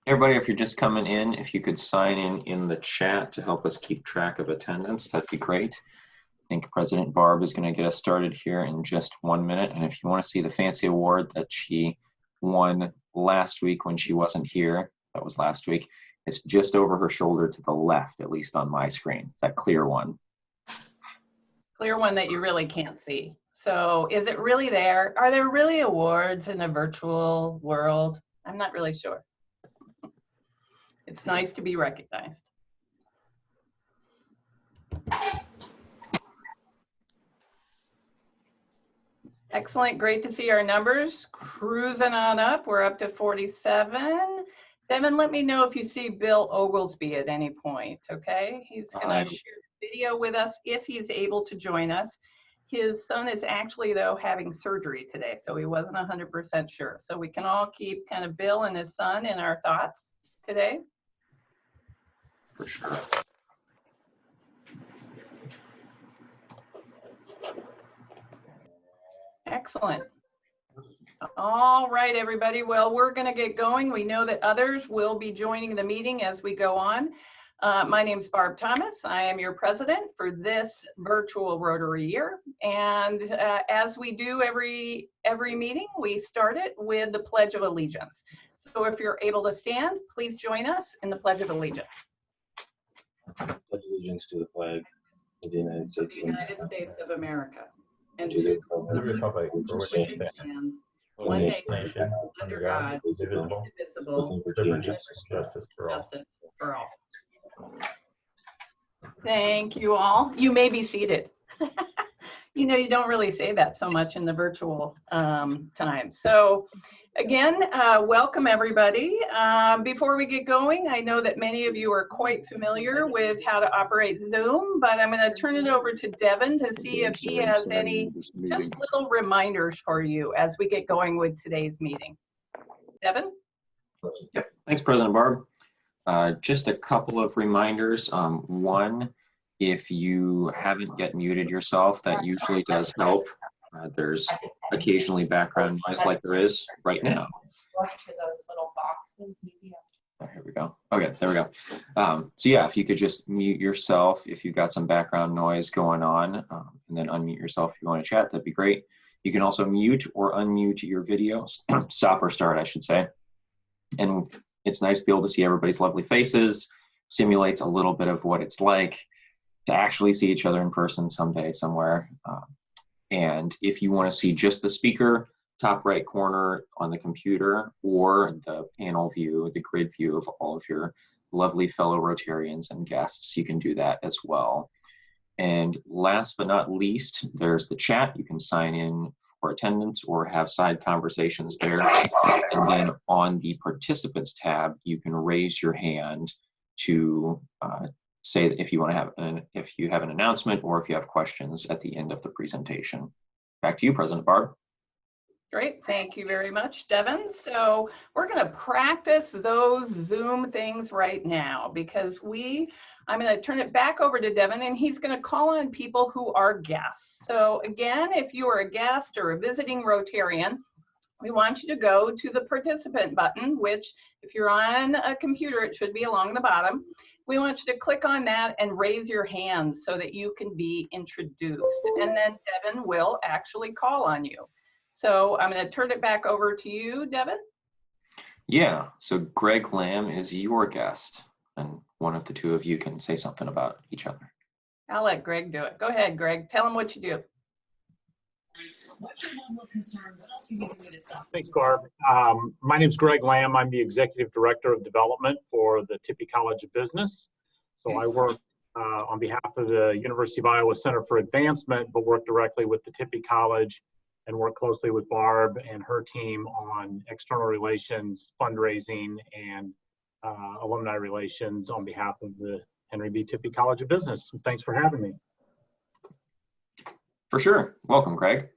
Everybody, if you're just coming in, if you could sign in the chat to help us keep track of attendance, that'd be great. I think President Barb is going to get us started here in just 1 minute. And if you want to see the fancy award that she won last week when she wasn't here, that was last week, it's just over her shoulder to the left, at least on my screen, that clear one. Clear one that you really can't see. So is it really there? Are there really awards in a virtual world? I'm not really sure. It's nice to be recognized. Excellent, great to see our numbers cruising on up. We're up to 47. Devin, let me know if you see Bill Oglesby at any point, okay? He's gonna share the video with us if he's able to join us. His son is actually, though, having surgery today, so he wasn't 100% sure. So we can all keep kind of Bill and his son in our thoughts today. For sure. Excellent. All right, everybody. Well, we're going to get going. We know that others will be joining the meeting as we go on. My name is Barb Thomas. I am your president for this virtual Rotary year. And as we do every meeting, we start it with the Pledge of Allegiance. So if you're able to stand, please join us in the Pledge of Allegiance. Pledge allegiance to the flag of the United States of America and to to the republic for which it stands, one nation, nation, under God, indivisible, indivisible, with liberty and justice for all. justice for all. Thank you all. You may be seated. You know, you don't really say that so much in the virtual time. So again, welcome everybody. Before we get going, I know that many of you are quite familiar with how to operate Zoom, but I'm going to turn it over to Devin to see if he has any just little reminders for you as we get going with today's meeting. Devin? Yep. Thanks, President Barb. Just a couple of reminders. One, if you haven't yet muted yourself, that usually does help. There's occasionally background noise like there is right now. Oh, here we go. Okay, there we go. So yeah, if you could just mute yourself if you've got some background noise going on, and then unmute yourself if you want to chat, that'd be great. You can also mute or unmute your videos, stop or start, I should say. And it's nice to be able to see everybody's lovely faces, simulates a little bit of what it's like to actually see each other in person someday, somewhere. And if you want to see just the speaker, top right corner on the computer, or the panel view, the grid view of all of your lovely fellow Rotarians and guests, you can do that as well. And last but not least, there's the chat. You can sign in for attendance or have side conversations there. And then on the participants tab, you can raise your hand to say that if you want to have if you have an announcement or if you have questions at the end of the presentation. Back to you, President Barb. Great, thank you very much, Devin. So we're going to practice those Zoom things right now because I'm going to turn it back over to Devin and he's going to call on people who are guests. So again, if you are a guest or a visiting Rotarian, we want you to go to the participant button, which if you're on a computer, it should be along the bottom. We want you to click on that and raise your hand so that you can be introduced. And then Devin will actually call on you. So I'm going to turn it back over to you, Devin. Yeah, so Greg Lamb is your guest, and one of the two of you can say something about each other. I'll let Greg do it. Go ahead, Greg. Tell him what you do. What's your level of concern? What else do you need me to stop? Thanks, Barb. My name is Greg Lamb. I'm the Executive Director of Development for the Tippy College of Business. So I work on behalf of the University of Iowa Center for Advancement, but work directly with the Tippy College and work closely with Barb and her team on external relations, fundraising, and alumni relations on behalf of the Henry B. Tippy College of Business. Thanks for having me. For sure. Welcome, Greg.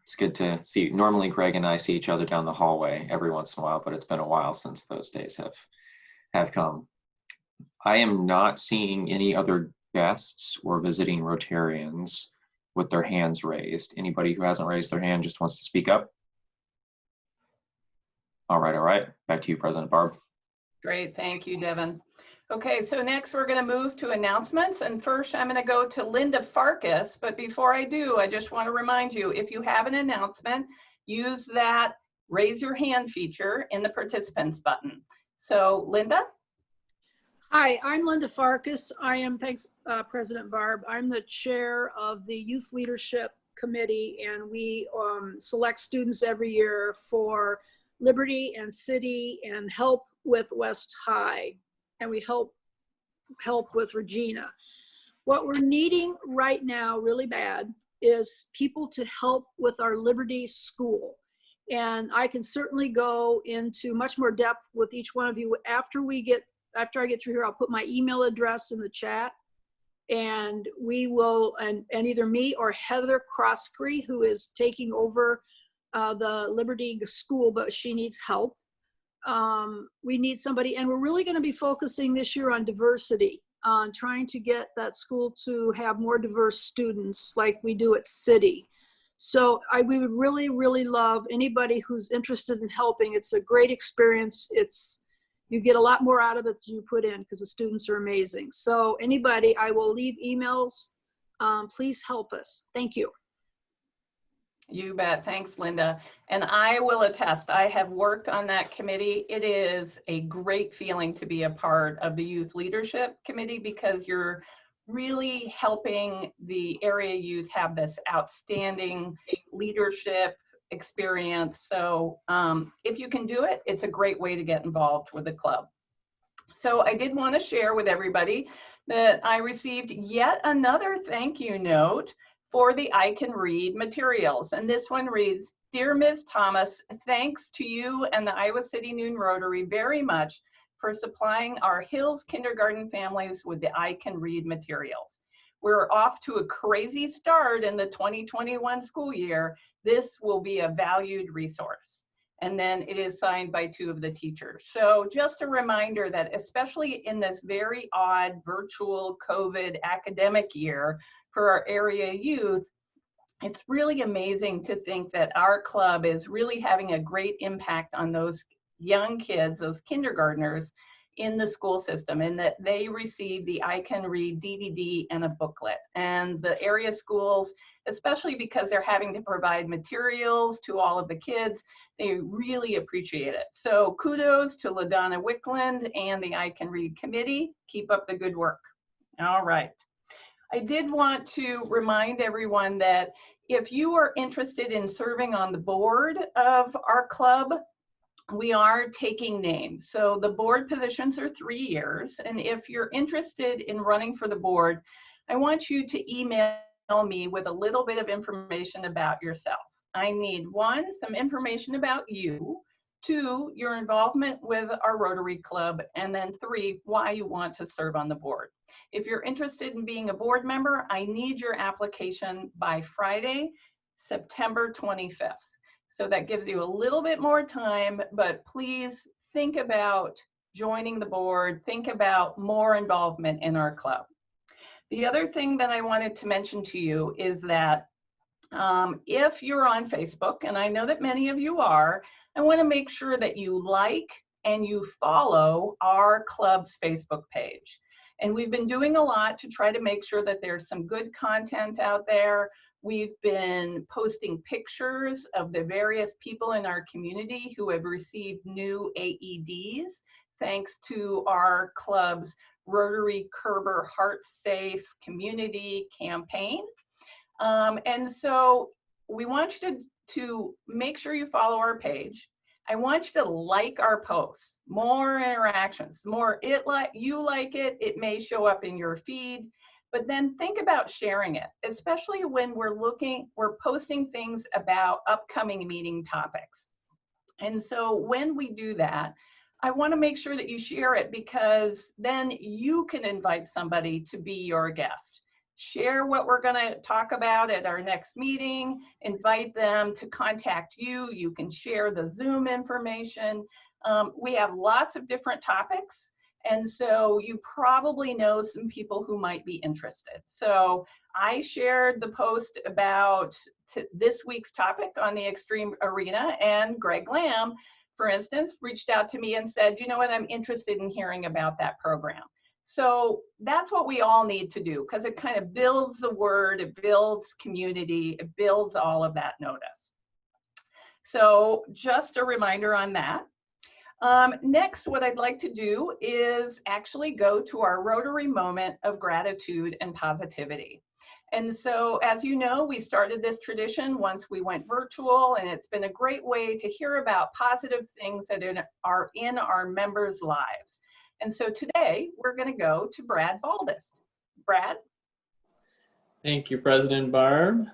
It's good to see you. Normally, Greg and I see each other down the hallway every once in a while, but it's been a while since those days have come. I am not seeing any other guests or visiting Rotarians with their hands raised. Anybody who hasn't raised their hand just wants to speak up? All right. Back to you, President Barb. Great, thank you, Devin. Okay, so next we're going to move to announcements, and first I'm going to go to Linda Farkas, but before I do, I just want to remind you, if you have an announcement, use that raise your hand feature in the participants button. So Linda? Hi, I'm Linda Farkas. I am, thanks President Barb, I'm the chair of the Youth Leadership Committee, and we select students every year for Liberty and City and help with West High, and we help with Regina. What we're needing right now really bad is people to help with our Liberty School. And I can certainly go into much more depth with each one of you after I get through here. I'll put my email address in the chat, and we will, and either me or Heather Croskery, who is taking over the Liberty School, but she needs help. We need somebody, and we're really going to be focusing this year on diversity, on trying to get that school to have more diverse students like we do at City. So we would really, really love anybody who's interested in helping. It's a great experience. You get a lot more out of it than you put in because the students are amazing. So anybody, I will leave emails. Please help us. Thank you. You bet. Thanks, Linda. And I will attest, I have worked on that committee. It is a great feeling to be a part of the Youth Leadership Committee because you're really helping the area youth have this outstanding leadership experience. So if you can do it, it's a great way to get involved with the club. So I did want to share with everybody that I received yet another thank you note for the I Can Read materials. And this one reads, "Dear Ms. Thomas, thanks to you and the Iowa City Noon Rotary very much for supplying our Hills kindergarten families with the I Can Read materials. We're off to a crazy start in the 2021 school year. This will be a valued resource." And then it is signed by 2 of the teachers. So just a reminder that especially in this very odd virtual COVID academic year for our area youth, it's really amazing to think that our club is really having a great impact on those young kids, those kindergartners in the school system, and that they receive the I Can Read DVD and a booklet. And the area schools, especially because they're having to provide materials to all of the kids, they really appreciate it. So kudos to LaDonna Wickland and the I Can Read committee. Keep up the good work. All right. I did want to remind everyone that if you are interested in serving on the board of our club, we are taking names. So the board positions are 3 years. And if you're interested in running for the board, I want you to email me with a little bit of information about yourself. I need 1, some information about you, 2, your involvement with our Rotary Club, and then 3, why you want to serve on the board. If you're interested in being a board member, I need your application by Friday, September 25th. So that gives you a little bit more time, but please think about joining the board, think about more involvement in our club. The other thing that I wanted to mention to you is that if you're on Facebook, and I know that many of you are, I want to make sure that you like and you follow our club's Facebook page. And we've been doing a lot to try to make sure that there's some good content out there. We've been posting pictures of the various people in our community who have received new AEDs, thanks to our club's Rotary Kerber Heart Safe Community campaign. And so we want you to make sure you follow our page. I want you to like our posts, more interactions, more you like it, it may show up in your feed, but then think about sharing it, especially when we're posting things about upcoming meeting topics. And so when we do that, I want to make sure that you share it because then you can invite somebody to be your guest. Share what we're going to talk about at our next meeting, invite them to contact you. You can share the Zoom information. We have lots of different topics, and so you probably know some people who might be interested. So I shared the post about this week's topic on the Xtream arena, and Greg Lamb for instance, reached out to me and said, you know what, I'm interested in hearing about that program. So that's what we all need to do, because it kind of builds the word, it builds community, it builds all of that notice. So just a reminder on that. Next, what I'd like to do is actually go to our Rotary moment of gratitude and positivity. And so, as you know, we started this tradition once we went virtual, and it's been a great way to hear about positive things that are in our members' lives. And so today, we're going to go to Brad Baldist. Brad? Thank you, President Barb.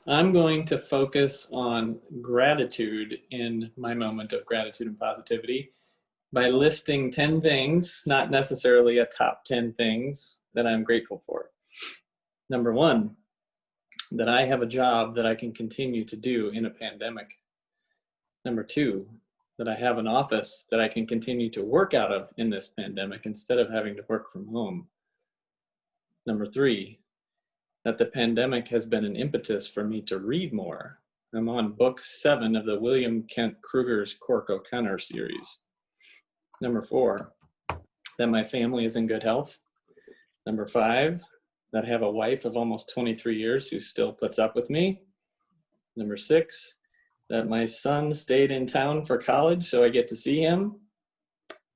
I'm going to focus on gratitude in my moment of gratitude and positivity by listing 10 things, not necessarily a top 10 things, that I'm grateful for. Number one, that I have a job that I can continue to do in a pandemic. Number two, that I have an office that I can continue to work out of in this pandemic instead of having to work from home. Number three, that the pandemic has been an impetus for me to read more. I'm on book 7 of the William Kent Kruger's Cork O'Connor series. Number 4, that my family is in good health. Number 5, that I have a wife of almost 23 years who still puts up with me. Number 6, that my son stayed in town for college so I get to see him.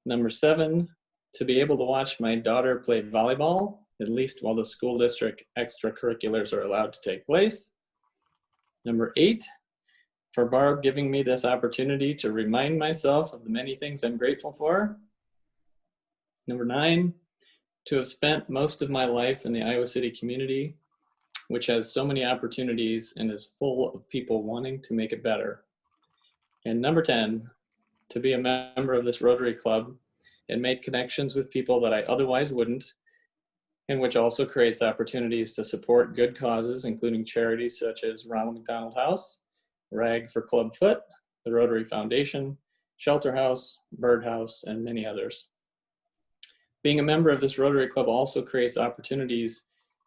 Number 7, to be able to watch my daughter play volleyball, at least while the school district extracurriculars are allowed to take place. Number 8, for Barb giving me this opportunity to remind myself of the many things I'm grateful for. Number 9, to have spent most of my life in the Iowa City community, which has so many opportunities and is full of people wanting to make it better. And number 10, to be a member of this Rotary Club and make connections with people that I otherwise wouldn't, and which also creates opportunities to support good causes, including charities such as Ronald McDonald House, Rag for Club Foot, the Rotary Foundation, Shelter House, Bird House, and many others. Being a member of this Rotary Club also creates opportunities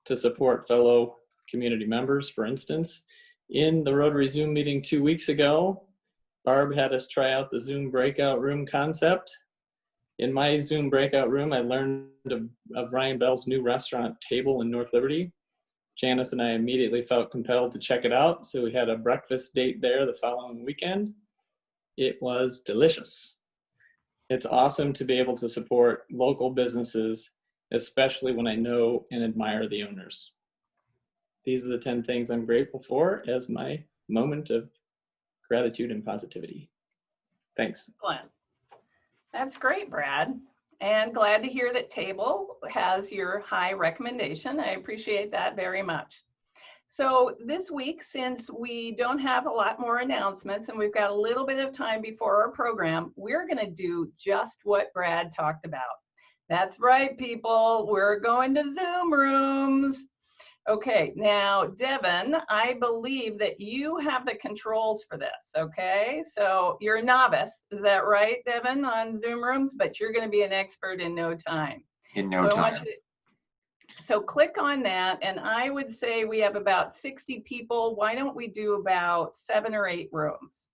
to support fellow community members. For instance, in the Rotary Zoom meeting 2 weeks ago, Barb had us try out the Zoom breakout room concept. In my Zoom breakout room, I learned of Ryan Bell's new restaurant, Table in North Liberty. Janice and I immediately felt compelled to check it out, so we had a breakfast date there the following weekend. It was delicious. It's awesome to be able to support local businesses, especially when I know and admire the owners. These are the 10 things I'm grateful for as my moment of gratitude and positivity. Thanks. Glenn. That's great, Brad. And glad to hear that Table has your high recommendation. I appreciate that very much. So this week, since we don't have a lot more announcements and we've got a little bit of time before our program, we're going to do just what Brad talked about. That's right, people. We're going to Zoom rooms. Okay, now, Devin, I believe that you have the controls for this, okay? So you're a novice, is that right, Devin, on Zoom rooms? But you're going to be an expert in no time. In no time. So click on that, and I would say we have about 60 people. Why don't we do about 7 or 8 rooms?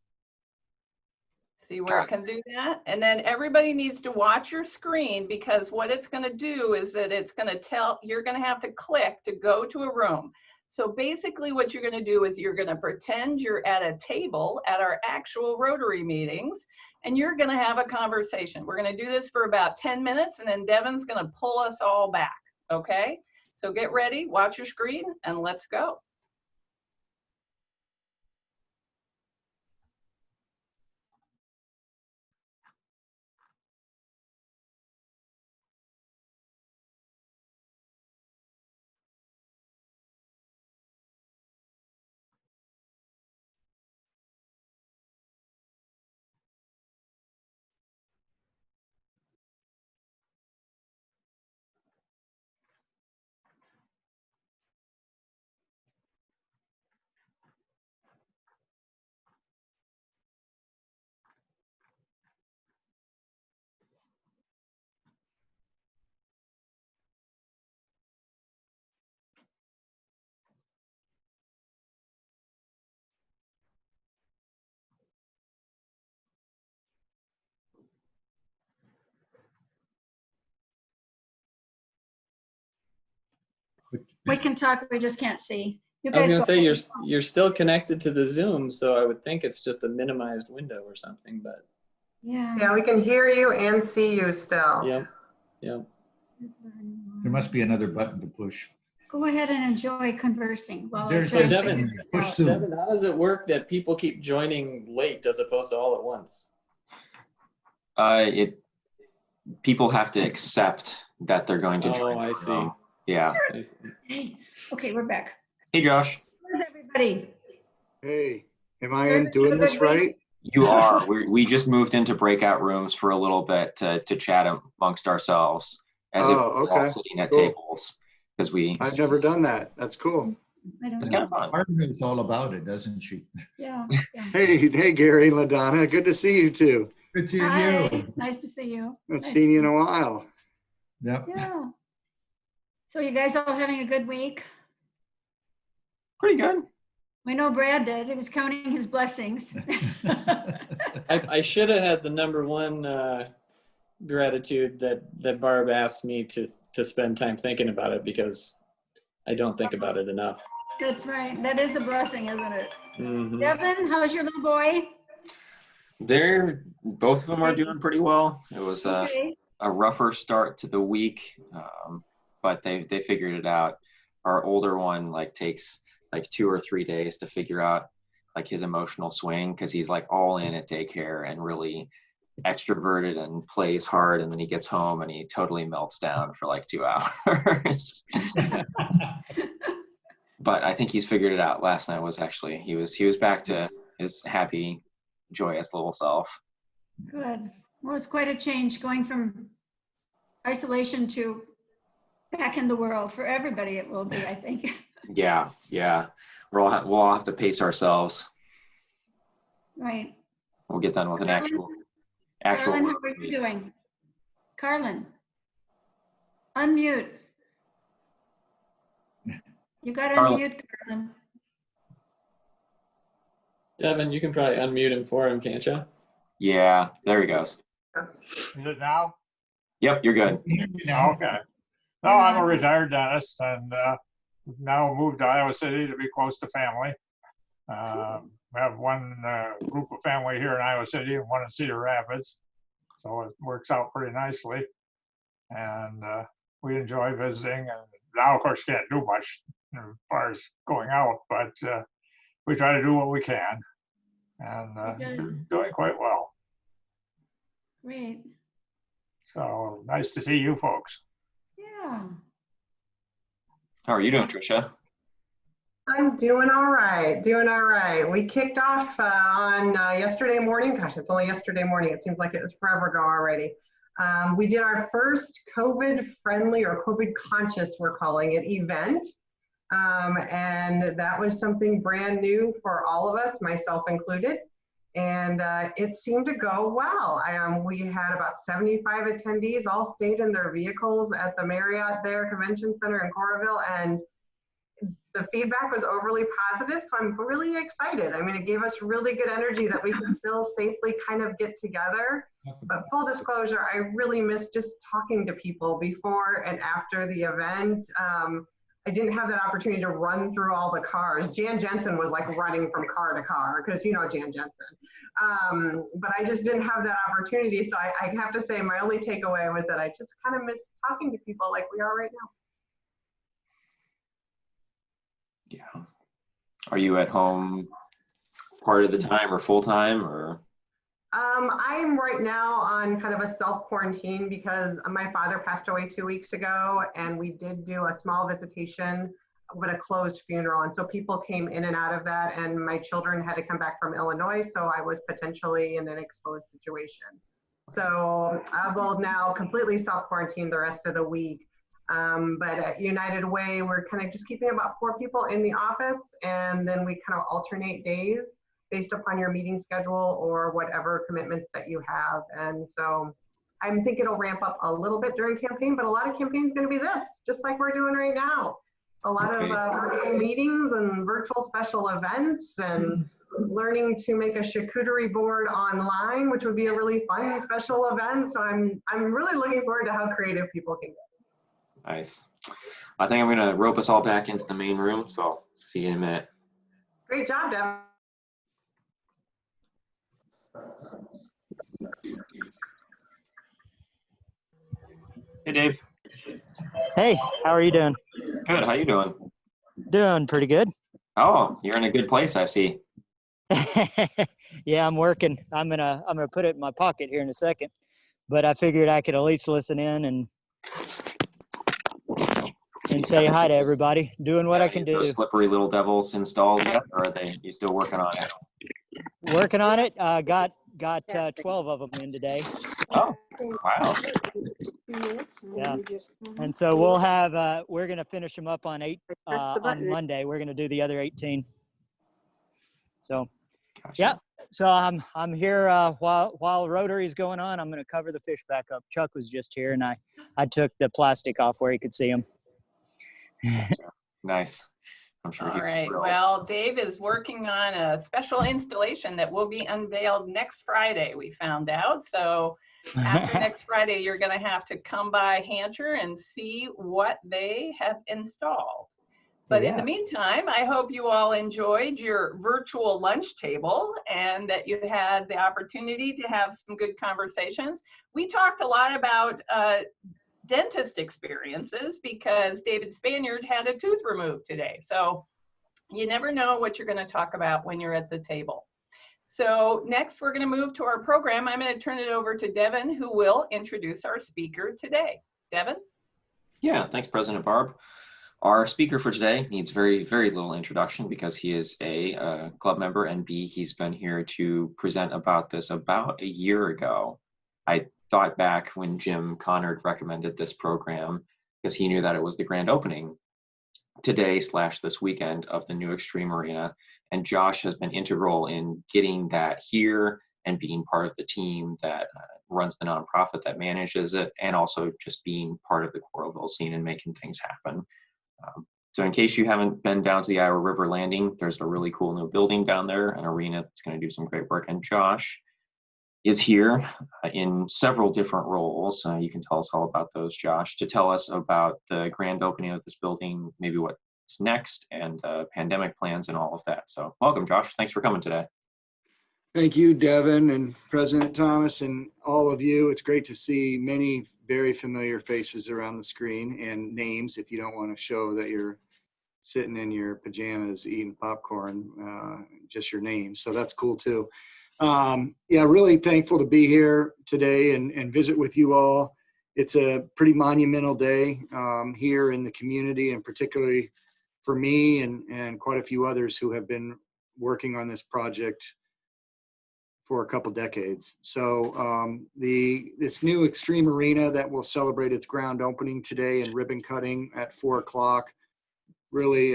See where it can do that? And then everybody needs to watch your screen, because what it's going to do is that it's going to tell, you're going to have to click to go to a room. So basically what you're going to do is you're going to pretend you're at a table at our actual Rotary meetings, and you're going to have a conversation. We're going to do this for about 10 minutes, and then Devin's going to pull us all back, okay? So get ready, watch your screen, and let's go. We can talk, we just can't see. You I was guys gonna go say ahead. you're still connected to the Zoom, so I would think it's just a minimized window or something, but Yeah, we can hear you and see you still. yep. There must be another button to push. Go ahead and enjoy conversing while I There's try to this- figure Devin, this push out. Zoom. Devin, how does it work that people keep joining late as opposed to all at once? People have to accept that they're going to join. Oh, I the see. room. Yeah. I see. Hey, okay, we're back. Hey, Josh. Where's everybody? Hey, am I doing this right? You are. We just moved into breakout rooms for a little bit to chat amongst ourselves as if Oh, we're all okay. sitting at Cool. tables because I've never done that. That's cool. I don't it's know. kind of fun. Martin knows all about it, doesn't she? Yeah. yeah. Hey, Gary and LaDonna. Good to see you too. Good to Hi, you. nice to see you. I've Nice. seen you in a while. Yep. Yeah. So you guys all having a good week? Pretty good. We know Brad did. He was counting his blessings. I should have had the number one gratitude that Barb asked me to spend time thinking about it, because I don't think about it enough. That's right. That is a blessing, isn't it? Mhm. Devin, how's your little boy? Both of them are doing pretty well. It was Okay. a rougher start to the week, but they figured it out. Our older one takes 2 or 3 days to figure out his emotional swing, because he's all in at daycare and really extroverted and plays hard, and then he gets home and he totally melts down for 2 hours. But I think he's figured it out. Last night was actually he was back to his happy, joyous little self. Good. Well, it's quite a change going from isolation to back in the world. For everybody, it will be, I think. Yeah. We'll all have to pace ourselves. Right. We'll get done with an actual. Carlin, how work are you week. doing? Carlin, unmute. You got to Carlin. unmute, Carlin. Devin, you can probably unmute him for him, can't you? Yeah, there he goes. Is it now? Yep, you're good. Now, Okay. No, I'm a retired dentist and now moved to Iowa City to be close to family. We have one group of family here in Iowa City and one in Cedar Rapids. So it works out pretty nicely. And we enjoy visiting. And now, of course, can't do much as far as going out, but we try to do what we can. And doing quite well. Great. So nice to see you folks. Yeah. How are you doing, Tricia? I'm doing all right, We kicked off on yesterday morning. Gosh, it's only yesterday morning. It seems like it was forever ago already. We did our first COVID-friendly or COVID-conscious, we're calling it, event. And that was something brand new for all of us, myself included. And it seemed to go well. We had about 75 attendees, all stayed in their vehicles at the Marriott there, Convention Center in Coralville, and the feedback was overly positive, so I'm really excited. I mean, it gave us really good energy that we could still safely kind of get together. But full disclosure, I really missed just talking to people before and after the event. I didn't have that opportunity to run through all the cars. Jan Jensen was running from car to car, because you know Jan Jensen. But I just didn't have that opportunity. So I have to say my only takeaway was that I just kind of missed talking to people like we are right now. Yeah. Are you at home part of the time or full time or? I'm right now on kind of a self-quarantine because my father passed away 2 weeks ago, and we did do a small visitation but a closed funeral. And so people came in and out of that, and my children had to come back from Illinois. So I was potentially in an exposed situation. So I will now completely self-quarantine the rest of the week. But at United Way, we're kind of just keeping about 4 people in the office, and then we kind of alternate days based upon your meeting schedule or whatever commitments that you have. And so I think it'll ramp up a little bit during campaign, but a lot of campaign is going to be this, just like we're doing right now. A lot of virtual meetings and virtual special events, and learning to make a charcuterie board online, which would be a really fun special event. So I'm really looking forward to how creative people can get. Nice. I think I'm going to rope us all back into the main room, so I'll see you in a minute. Great job, Devin. Hey, Dave. Hey, how are you doing? Good. How you doing? Doing pretty good. Oh, you're in a good place, I see. Yeah, I'm working. I'm gonna put it in my pocket here in a second, but I figured I could at least listen in and say hi to everybody. Doing what I can do. Those slippery little devils installed yet, or are you still working on it? Working on it. Got 12 of them in today. Oh, wow. Yeah, and so we'll have we're gonna finish them up on on Monday. We're gonna do the other 18. So, Gotcha. yeah. So I'm here while Rotary is going on. I'm gonna cover the fish back up. Chuck was just here, and I took the plastic off where he could see them. Nice. I'm sure. All right. Well, Dave is working on a special installation that will be unveiled next Friday, we found out. So after next Friday, you're going to have to come by Hancher and see what they have installed. But in the meantime, I hope you all enjoyed your virtual lunch table and that you had the opportunity to have some good conversations. We talked a lot about dentist experiences because David Spaniard had a tooth removed today. So you never know what you're going to talk about when you're at the table. So next we're going to move to our program. I'm going to turn it over to Devin, who will introduce our speaker today. Devin? Yeah, thanks, President Barb. Our speaker for today needs very, very little introduction because he is A, club member, and B, he's been here to present about this about a year ago. I thought back when Jim Connard recommended this program because he knew that it was the grand opening today / this weekend of the new Xtream Arena, and Josh has been integral in getting that here and being part of the team that runs the nonprofit that manages it, and also just being part of the Coralville scene and making things happen. So in case you haven't been down to the Iowa River Landing, there's a really cool new building down there, an arena that's going to do some great work, and Josh is here in several different roles. You can tell us all about those, Josh, to tell us about the grand opening of this building, maybe what's next, and pandemic plans and all of that. So welcome, Josh. Thanks for coming today. Thank you, Devin and President Thomas and all of you. It's great to see many very familiar faces around the screen and names if you don't want to show that you're sitting in your pajamas eating popcorn, just your name. So that's cool too. Yeah, really thankful to be here today and visit with you all. It's a pretty monumental day here in the community, and particularly for me and quite a few others who have been working on this project for a couple decades. So this new Xtream Arena that will celebrate its grand opening today and ribbon cutting at 4 o'clock really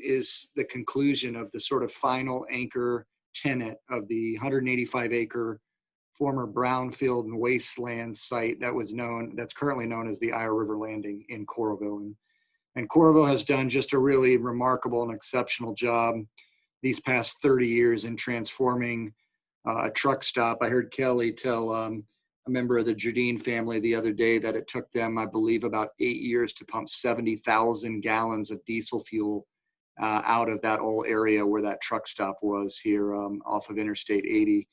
is the conclusion of the sort of final anchor tenant of the 185-acre former brownfield and wasteland site that's currently known as the Iowa River Landing in Coralville. And Coralville has done just a really remarkable and exceptional job these past 30 years in transforming a truck stop. I heard Kelly tell a member of the Jardine family the other day that it took them, I believe, about 8 years to pump 70,000 gallons of diesel fuel out of that old area where that truck stop was here off of Interstate 80,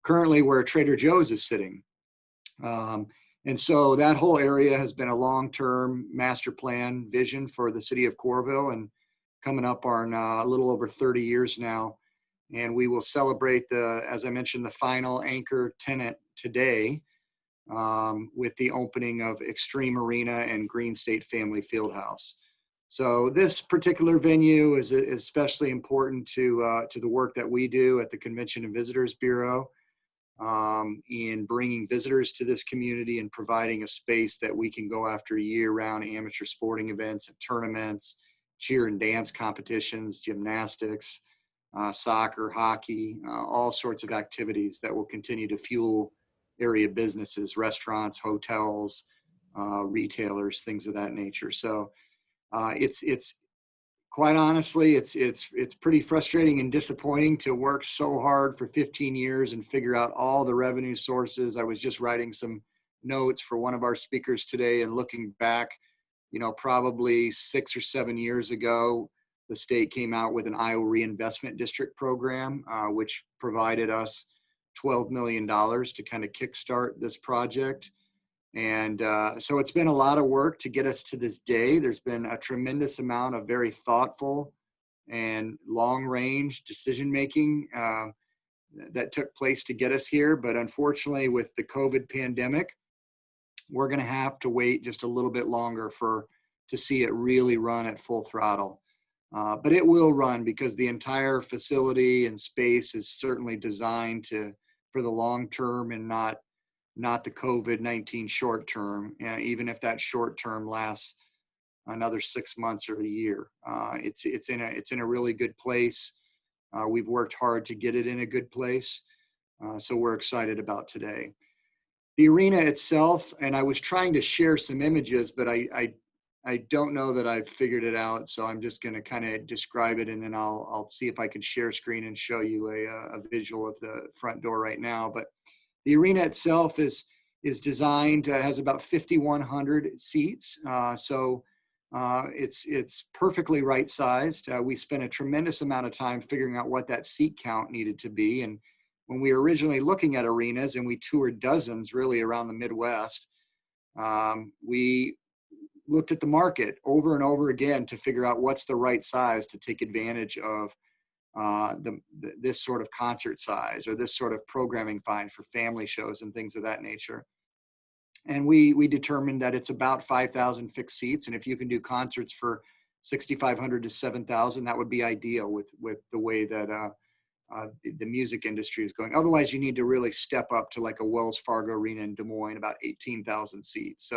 currently where Trader Joe's is sitting. And so that whole area has been a long-term master plan vision for the city of Coralville, and coming up on a little over 30 years now. And we will celebrate as I mentioned, the final anchor tenant today with the opening of Xtream Arena and GreenState Family Fieldhouse. So this particular venue is especially important to the work that we do at the Convention and Visitors Bureau in bringing visitors to this community and providing a space that we can go after year-round amateur sporting events and tournaments, cheer and dance competitions, gymnastics, soccer, hockey, all sorts of activities that will continue to fuel area businesses, restaurants, hotels, retailers, things of that nature. So it's quite honestly, it's pretty frustrating and disappointing to work so hard for 15 years and figure out all the revenue sources. I was just writing some notes for one of our speakers today and looking back probably 6 or 7 years ago, the state came out with an Iowa Reinvestment District program, which provided us $12 million to kind of kickstart this project. And so it's been a lot of work to get us to this day. There's been a tremendous amount of very thoughtful and long-range decision-making that took place to get us here. But unfortunately, with the COVID pandemic, we're going to have to wait just a little bit longer to see it really run at full throttle. But it will run because the entire facility and space is certainly designed for the long term and not the COVID-19 short term. Even if that short term lasts another 6 months or a year, it's in a really good place. We've worked hard to get it in a good place, so we're excited about today. The arena itself, and I was trying to share some images, but I don't know that I've figured it out, so I'm just going to kind of describe it, and then I'll see if I can share screen and show you a visual of the front door right now. But the arena itself is designed, has about 5,100 seats, so it's perfectly right sized. We spent a tremendous amount of time figuring out what that seat count needed to be, and when we were originally looking at arenas, and we toured dozens really around the Midwest, we looked at the market over and over again to figure out what's the right size to take advantage of this sort of concert size or this sort of programming fine for family shows and things of that nature. And we determined that it's about 5,000 fixed seats, and if you can do concerts for 6,500 to 7,000, that would be ideal with the way that the music industry is going. Otherwise, you need to really step up to like a Wells Fargo Arena in Des Moines, about 18,000 seats.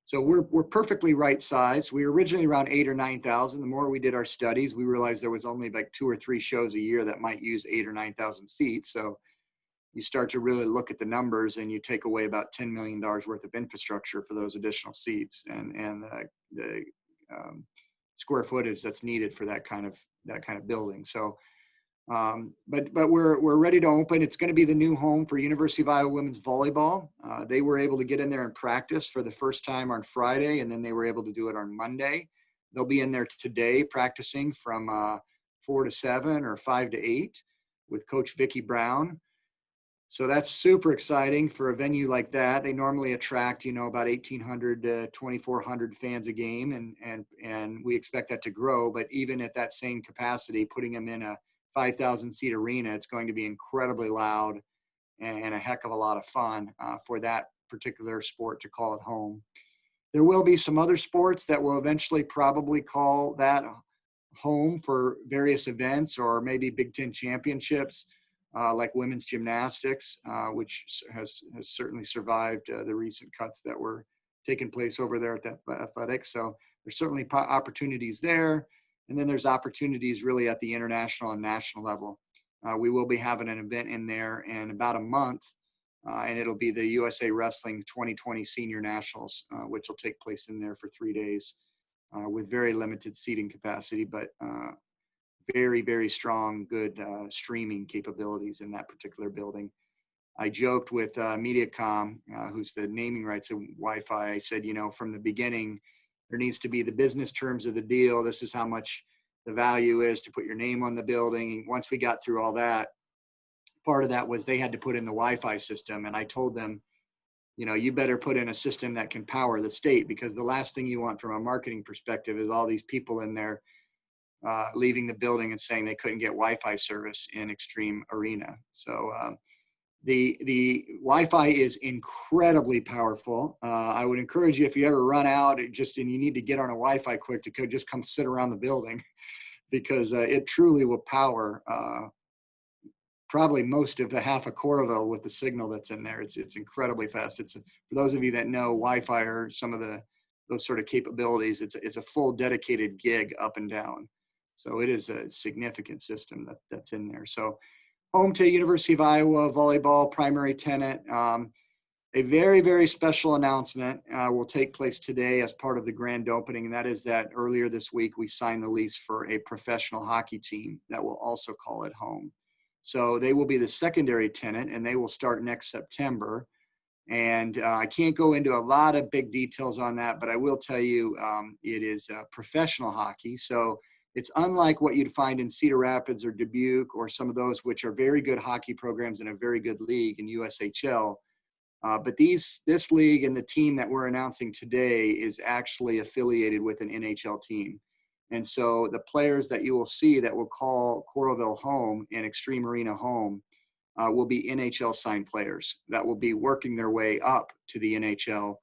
So we're perfectly right sized. We were originally around 8,000 or 9,000. The more we did our studies, we realized there was only like 2 or 3 shows a year that might use 8,000 or 9,000 seats. So you start to really look at the numbers, and you take away about $10 million worth of infrastructure for those additional seats and the square footage that's needed for that kind of building. So, but we're ready to open. It's going to be the new home for University of Iowa women's volleyball. They were able to get in there and practice for the first time on Friday, and then they were able to do it on Monday. They'll be in there today practicing from 4 to 7 or 5 to 8 with Coach Vicki Brown. So that's super exciting for a venue like that. They normally attract, about 1,800 to 2,400 fans a game, and we expect that to grow. But even at that same capacity, putting them in a 5,000 seat arena, it's going to be incredibly loud and a heck of a lot of fun for that particular sport to call it home. There will be some other sports that will eventually probably call that home for various events, or maybe Big Ten championships, like women's gymnastics, which has certainly survived the recent cuts that were taking place over there at that athletics. So there's certainly opportunities there. And then there's opportunities really at the international and national level. We will be having an event in there in about a month, and it'll be the USA Wrestling 2020 Senior Nationals, which will take place in there for 3 days with very limited seating capacity, but very, very strong, good streaming capabilities in that particular building. I joked with Mediacom, who's the naming rights of Wi-Fi. I said, from the beginning, there needs to be the business terms of the deal. This is how much the value is to put your name on the building. And once we got through all that, part of that was they had to put in the Wi-Fi system. And I told them, you better put in a system that can power the state, because the last thing you want from a marketing perspective is all these people in there leaving the building and saying they couldn't get Wi-Fi service in Xtream Arena. So the Wi-Fi is incredibly powerful. I would encourage you, if you ever run out and you need to get on a Wi-Fi quick, to just come sit around the building, because it truly will power probably most of the half of Coralville with the signal that's in there. It's incredibly fast. It's, for those of you that know Wi-Fi or some of those sort of capabilities, it's a full dedicated gig up and down. So it is a significant system that's in there. So home to University of Iowa volleyball, primary tenant. A very, very special announcement will take place today as part of the grand opening, and that is that earlier this week we signed the lease for a professional hockey team that will also call it home. So they will be the secondary tenant, and they will start next September. And I can't go into a lot of big details on that, but I will tell you it is professional hockey. So it's unlike what you'd find in Cedar Rapids or Dubuque or some of those which are very good hockey programs and a very good league in USHL. But this league and the team that we're announcing today is actually affiliated with an NHL team. And so the players that you will see that will call Coralville home and Xtream Arena home will be NHL signed players that will be working their way up to the NHL,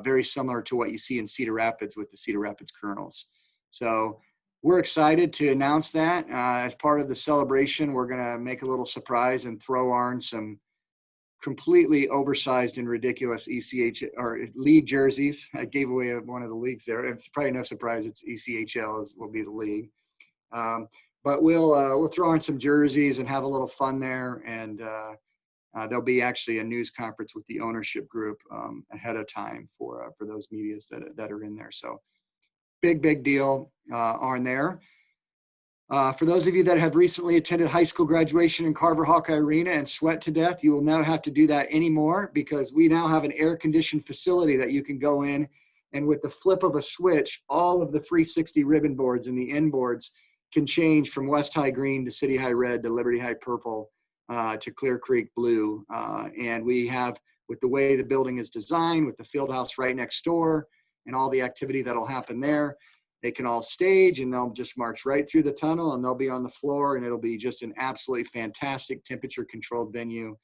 very similar to what you see in Cedar Rapids with the Cedar Rapids Colonels. So we're excited to announce that. As part of the celebration, we're going to make a little surprise and throw on some completely oversized and ridiculous ECH or league jerseys. I gave away one of the leagues there. It's probably no surprise it's ECHL will be the league. But we'll throw on some jerseys and have a little fun there. And there'll be actually a news conference with the ownership group ahead of time for those medias that are in there. So big deal on there. For those of you that have recently attended high school graduation in Carver Hawkeye Arena and sweat to death, you will not have to do that anymore because we now have an air-conditioned facility that you can go in, and with the flip of a switch, all of the 360 ribbon boards and the end boards can change from West High Green to City High Red to Liberty High Purple to Clear Creek Blue. And we have, with the way the building is designed, with the Fieldhouse right next door and all the activity that'll happen there, they can all stage and they'll just march right through the tunnel and they'll be on the floor, and it'll be just an absolutely fantastic temperature controlled venue.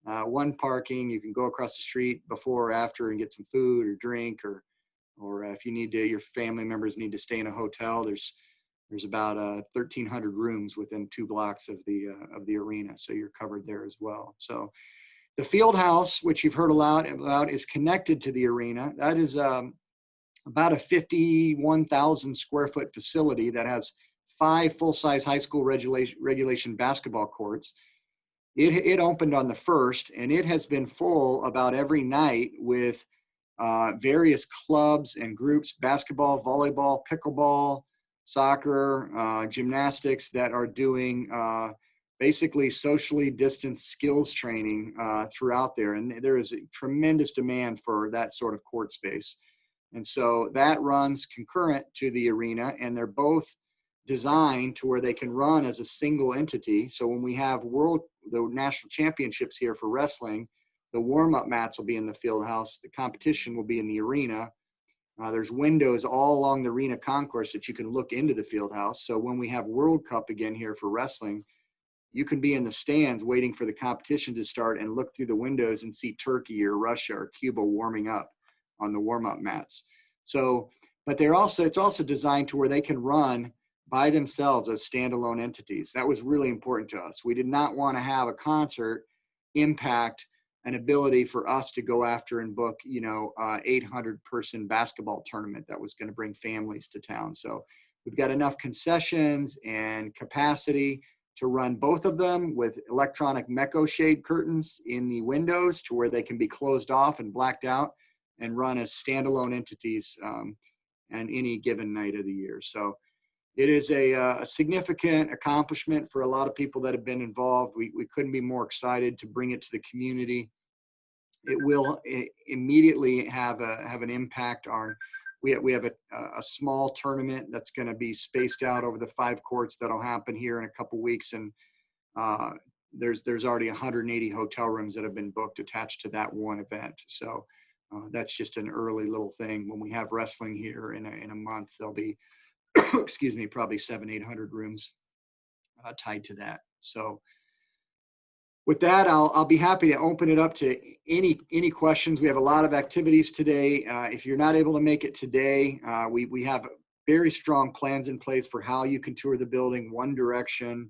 One parking, you can go across the street before or after and get some food or drink, or if you need to, your family members need to stay in a hotel. There's about 1,300 rooms within 2 blocks of the arena, so you're covered there as well. So the Fieldhouse, which you've heard a lot about, is connected to the arena. That is about a 51,000 square foot facility that has 5 full-size high school regulation basketball courts. It opened on the 1st, and it has been full about every night with various clubs and groups, basketball, volleyball, pickleball, soccer, gymnastics, that are doing basically socially distanced skills training throughout there. And there is a tremendous demand for that sort of court space. And so that runs concurrent to the arena, and they're both designed to where they can run as a single entity. So when we have the national championships here for wrestling, the warm-up mats will be in the Fieldhouse. The competition will be in the arena. There's windows all along the arena concourse that you can look into the Fieldhouse. So when we have World Cup again here for wrestling, you can be in the stands waiting for the competition to start and look through the windows and see Turkey or Russia or Cuba warming up on the warm-up mats. So, but it's also designed to where they can run by themselves as standalone entities. That was really important to us. We did not want to have a concert impact an ability for us to go after and book, 800-person basketball tournament that was going to bring families to town. So we've got enough concessions and capacity to run both of them with electronic Mecco shade curtains in the windows to where they can be closed off and blacked out and run as standalone entities on any given night of the year. So it is a significant accomplishment for a lot of people that have been involved. We couldn't be more excited to bring it to the community. It will immediately have an impact on. We have a small tournament that's going to be spaced out over the 5 courts that'll happen here in a couple weeks, and there's already 180 hotel rooms that have been booked attached to that one event. So that's just an early little thing. When we have wrestling here in a month, there'll be excuse me, probably 700-800 rooms tied to that. So with that, I'll be happy to open it up to any questions. We have a lot of activities today. If you're not able to make it today, we have very strong plans in place for how you can tour the building, one direction.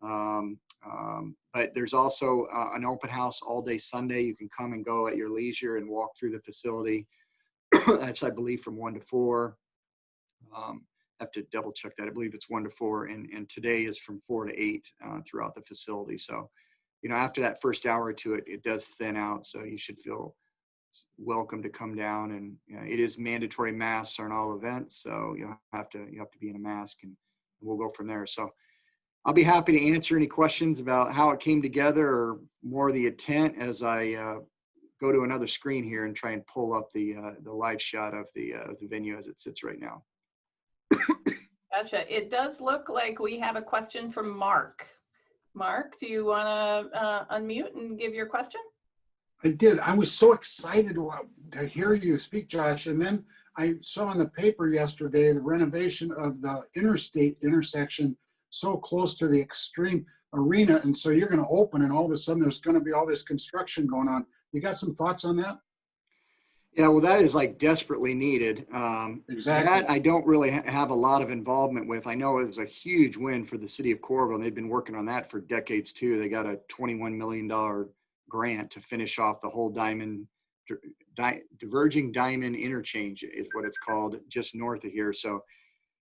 But there's also an open house all day Sunday. You can come and go at your leisure and walk through the facility. That's, I believe, from 1 to 4. Have to double check that. I believe it's 1 to 4, and today is from 4 to 8 throughout the facility. So, after that first hour or two, it does thin out. So you should feel welcome to come down, and it is mandatory masks on all events. So you have to be in a mask, and we'll go from there. So I'll be happy to answer any questions about how it came together or more of the intent as I go to another screen here and try and pull up the live shot of the venue as it sits right now. Gotcha. It does look like we have a question from Mark. Mark, do you want to unmute and give your question? I did. I was so excited to hear you speak, Josh. And then I saw in the paper yesterday the renovation of the interstate intersection so close to the Xtream arena. And so you're going to open and all of a sudden there's going to be all this construction going on. You got some thoughts on that? Yeah, well, that is like desperately needed. Exactly. That I don't really have a lot of involvement with. I know it was a huge win for the city of Coralville, and they've been working on that for decades too. They got a $21 million grant to finish off the whole diverging diamond interchange is what it's called, just north of here. So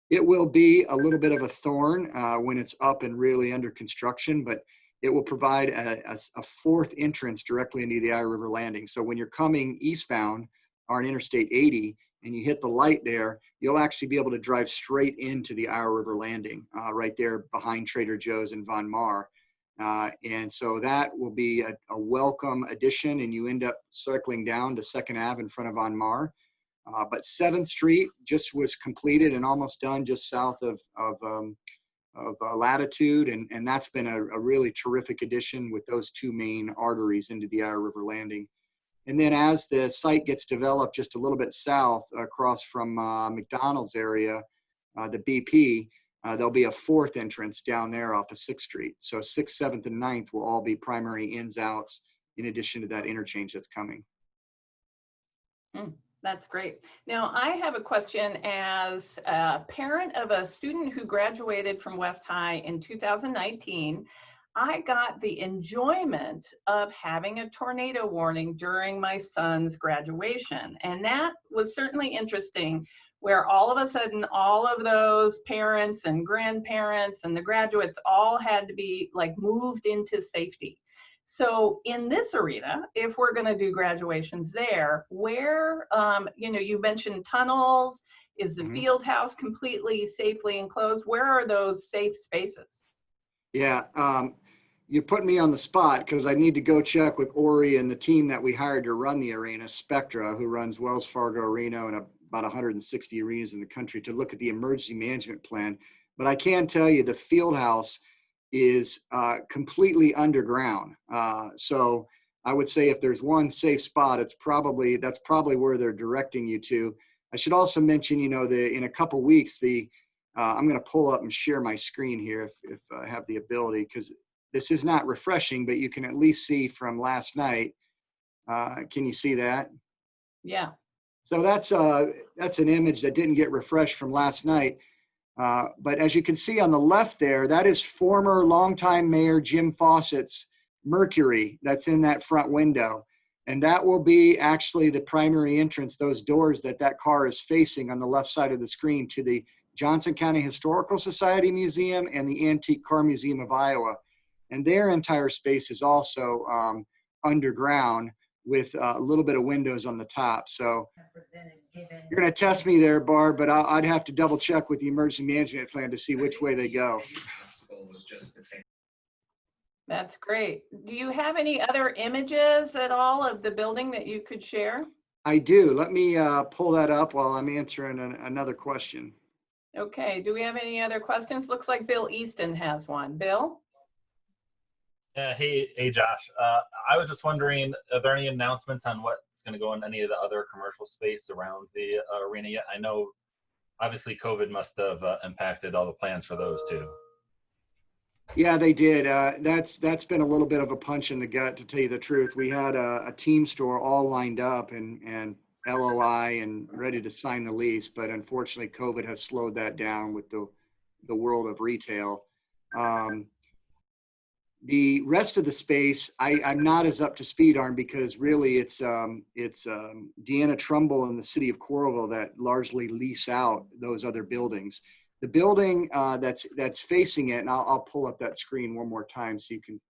it will be a little bit of a thorn when it's up and really under construction, but it will provide a fourth entrance directly into the Iowa River Landing. So when you're coming eastbound on Interstate 80 and you hit the light there, you'll actually be able to drive straight into the Iowa River Landing right there behind Trader Joe's and Von Maur. And so that will be a welcome addition, and you end up circling down to 2nd Ave in front of Von Maur. But 7th Street just was completed and almost done just south of Latitude, and that's been a really terrific addition with those two main arteries into the Iowa River Landing. And then as the site gets developed just a little bit south across from McDonald's area, the BP, there'll be a fourth entrance down there off of 6th Street. So 6th, 7th, and 9th will all be primary ins, outs, in addition to that interchange that's coming. That's great. Now, I have a question as a parent of a student who graduated from West High in 2019. I got the enjoyment of having a tornado warning during my son's graduation. And that was certainly interesting, where all of a sudden, all of those parents and grandparents and the graduates all had to be like moved into safety. So in this arena, if we're going to do graduations there, where, you mentioned tunnels, is the Fieldhouse completely safely enclosed? Where are those safe spaces? Yeah, you put me on the spot because I need to go check with Ori and the team that we hired to run the arena, Spectra, who runs Wells Fargo Arena and about 160 arenas in the country, to look at the emergency management plan. But I can tell you the Fieldhouse is completely underground. So I would say if there's one safe spot, that's probably where they're directing you to. I should also mention, in a couple weeks, I'm going to pull up and share my screen here if I have the ability, because this is not refreshing, but you can at least see from last night. Can you see that? Yeah. So that's an image that didn't get refreshed from last night. But as you can see on the left there, that is former longtime Mayor Jim Fawcett's Mercury that's in that front window. And that will be actually the primary entrance, those doors that car is facing on the left side of the screen, to the Johnson County Historical Society Museum and the Antique Car Museum of Iowa. And their entire space is also underground with a little bit of windows on the top. So you're going to test me there, Barb, but I'd have to double check with the emergency management plan to see which way they go. That's great. Do you have any other images at all of the building that you could share? I do. Let me pull that up while I'm answering another question. Okay. Do we have any other questions? Looks like Bill Easton has one. Bill? Hey, Josh. I was just wondering, are there any announcements on what's going to go in any of the other commercial space around the arena yet? I know, obviously, COVID must have impacted all the plans for those too. Yeah, they did. That's been a little bit of a punch in the gut, to tell you the truth. We had a team store all lined up and LOI and ready to sign the lease, but unfortunately, COVID has slowed that down with the world of retail. The rest of the space, I'm not as up to speed on, because really it's Deanna Trumbull and the city of Coralville that largely lease out those other buildings. The building that's facing it, and I'll pull up that screen one more time so you can,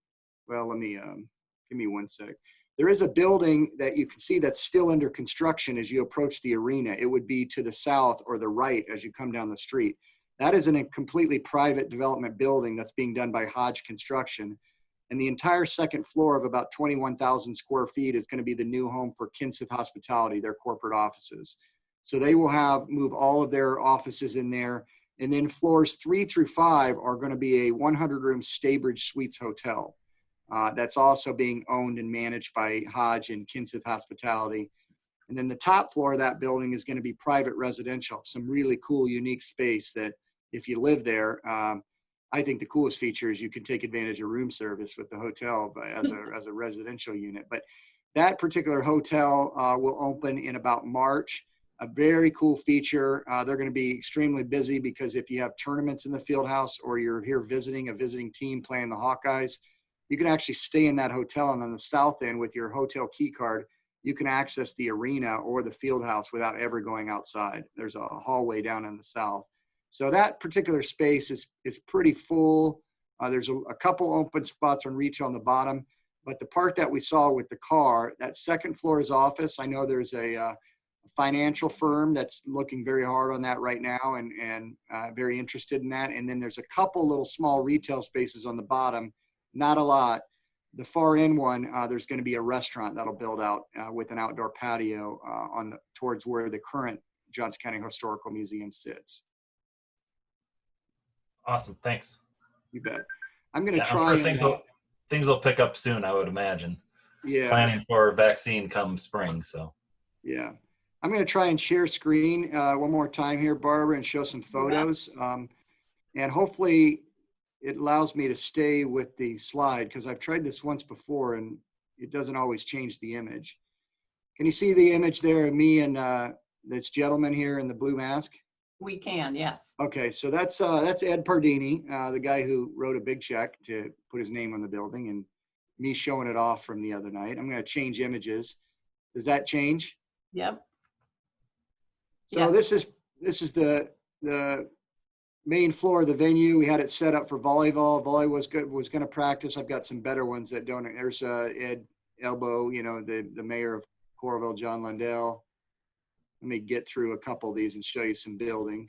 well, let me, give me one sec. There is a building that you can see that's still under construction as you approach the arena. It would be to the south or the right as you come down the street. That is a completely private development building that's being done by Hodge Construction. And the entire second floor of about 21,000 square feet is going to be the new home for Kinseth Hospitality, their corporate offices. So they will move all of their offices in there. And then floors 3 through 5 are going to be a 100-room Staybridge Suites hotel. That's also being owned and managed by Hodge and Kinseth Hospitality. And then the top floor of that building is going to be private residential, some really cool, unique space that if you live there, I think the coolest feature is you can take advantage of room service with the hotel as a residential unit. But that particular hotel will open in about March. A very cool feature. They're going to be extremely busy because if you have tournaments in the Fieldhouse or you're here visiting a visiting team playing the Hawkeyes, you can actually stay in that hotel, and on the south end with your hotel key card, you can access the arena or the Fieldhouse without ever going outside. There's a hallway down in the south. So that particular space is pretty full. There's a couple open spots on retail on the bottom, but the part that we saw with the car, that second floor is office. I know there's a financial firm that's looking very hard on that right now and very interested in that. And then there's a couple little small retail spaces on the bottom, not a lot. The far end one, there's going to be a restaurant that'll build out with an outdoor patio towards where the current Johnson County Historical Museum sits. Awesome, thanks. You bet. I'm going to I'm try. sure things will pick up soon, I would imagine. Yeah. Planning for vaccine come spring, so. Yeah. I'm going to try and share screen one more time here, Barbara, and show some photos. And hopefully it allows me to stay with the slide because I've tried this once before and it doesn't always change the image. Can you see the image there of me and this gentleman here in the blue mask? We can, yes. Okay, so that's Ed Pardini, the guy who wrote a big check to put his name on the building, and me showing it off from the other night. I'm going to change images. Does that change? Yep. So this is the main floor of the venue. We had it set up for volleyball. Volleyball was going to practice. I've got some better ones that don't. There's Ed Elbow, you know, the mayor of Coralville, John Lundell. Let me get through a couple of these and show you some building.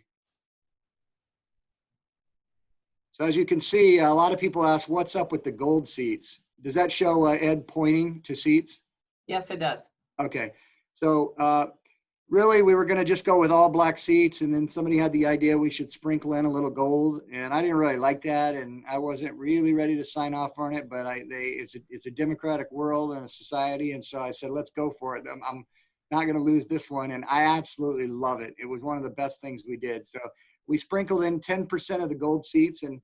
So as you can see, a lot of people ask, what's up with the gold seats? Does that show Ed pointing to seats? Yes, it does. Okay. So really, we were going to just go with all black seats, and then somebody had the idea we should sprinkle in a little gold, and I didn't really like that, and I wasn't really ready to sign off on it, but it's a democratic world and a society, and so I said, let's go for it. I'm not going to lose this one, and I absolutely love it. It was one of the best things we did. So we sprinkled in 10% of the gold seats, and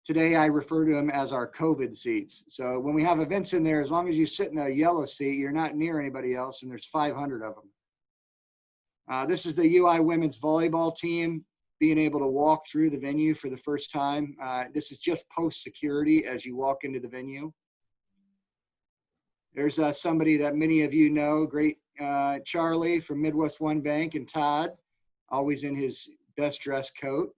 today I refer to them as our COVID seats. So when we have events in there, as long as you sit in a yellow seat, you're not near anybody else, and there's 500 of them. This is the UI women's volleyball team being able to walk through the venue for the first time. This is just post security as you walk into the venue. There's somebody that many of you know, great Charlie from Midwest One Bank, and Todd, always in his best dress coat.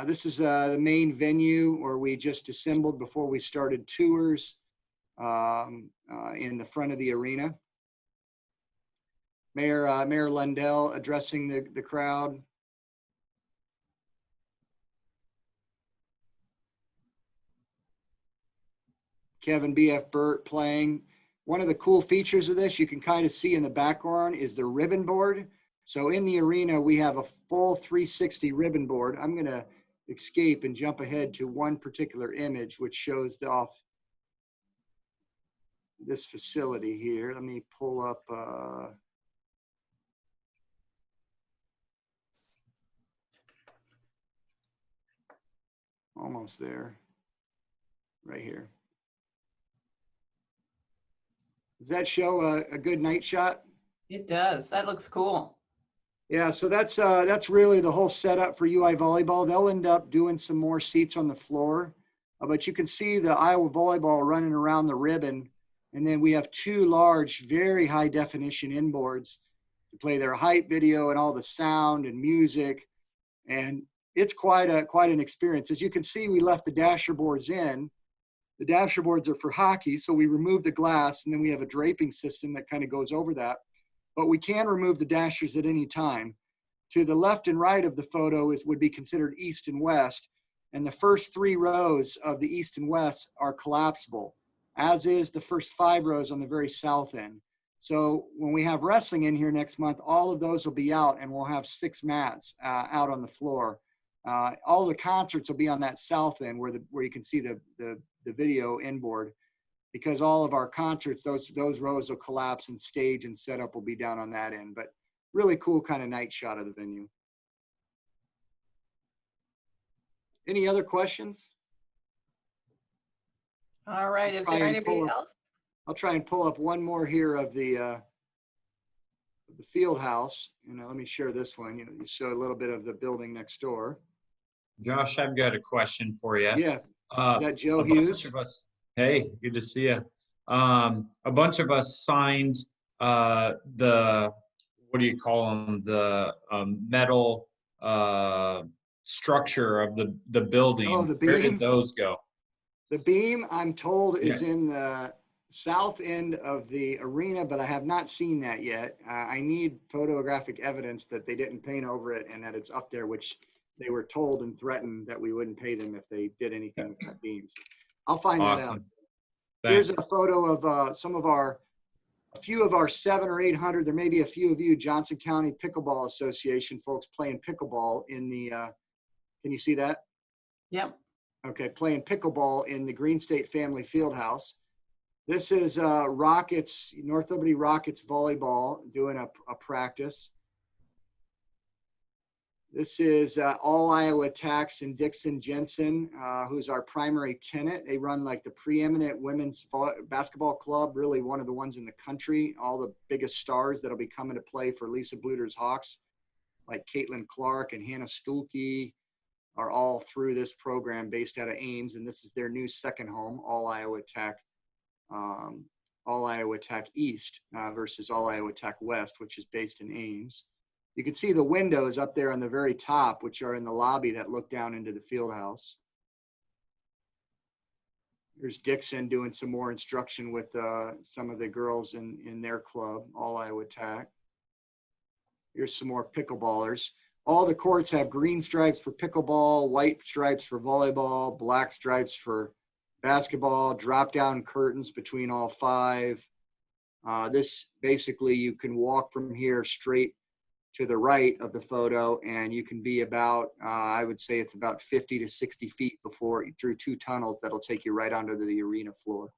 This is the main venue where we just assembled before we started tours in the front of the arena. Mayor Lundell addressing the crowd. Kevin B.F. Burt playing. One of the cool features of this, you can kind of see in the background, is the ribbon board. So in the arena, we have a full 360 ribbon board. I'm going to escape and jump ahead to one particular image, which shows off this facility here. Let me pull up. Almost there, right here. Does that show a good night shot? It does. That looks cool. Yeah, so that's really the whole setup for UI Volleyball. They'll end up doing some more seats on the floor, but you can see the Iowa Volleyball running around the ribbon, and then we have two large, very high definition inboards to play their hype video and all the sound and music, and it's quite an experience. As you can see, we left the dasher boards in. The dasher boards are for hockey, so we remove the glass, and then we have a draping system that kind of goes over that. But we can remove the dashers at any time. To the left and right of the photo would be considered east and west, and the first 3 rows of the east and west are collapsible, as is the first 5 rows on the very south end. So when we have wrestling in here next month, all of those will be out, and we'll have 6 mats out on the floor. All the concerts will be on that south end where you can see the video inboard, because all of our concerts, those rows will collapse, and stage and setup will be down on that end. But really cool kind of night shot of the venue. Any other questions? All right, is there anybody else? I'll try and pull up one more here of the Fieldhouse. Let me share this one. You show a little bit of the building next door. Josh, I've got a question for you. Yeah. Is that Joe Hughes? Hey, good to see you. A bunch of us signed the, what do you call them? The metal structure of the building. Oh, the beam? Where did those go? The beam, I'm told, is in the south end of the arena, but I have not seen that yet. I need photographic evidence that they didn't paint over it and that it's up there, which they were told and threatened that we wouldn't pay them if they did anything with the beams. I'll find that out. Here's a photo of a few of our 700 or 800, there may be a few of you, Johnson County Pickleball Association folks playing pickleball in the, can you see that? Yep. Okay, playing pickleball in the GreenState family Fieldhouse. This is Rockets, North Liberty Rockets volleyball doing a practice. This is All Iowa Tax and Dixon Jensen, who's our primary tenant. They run like the preeminent women's basketball club, really one of the ones in the country. All the biggest stars that'll be coming to play for Lisa Bluter's Hawks, like Caitlin Clark and Hannah Stuhlke, are all through this program based out of Ames. And this is their new second home, All Iowa Tech East versus All Iowa Tech West, which is based in Ames. You can see the windows up there on the very top, which are in the lobby that look down into the Fieldhouse. There's Dixon doing some more instruction with some of the girls in their club, All Iowa Tech. Here's some more pickleballers. All the courts have green stripes for pickleball, white stripes for volleyball, black stripes for basketball, drop-down curtains between all 5. This basically, you can walk from here straight to the right of the photo, and you can be about, I would say it's about 50 to 60 feet through 2 tunnels that'll take you right onto the arena floor.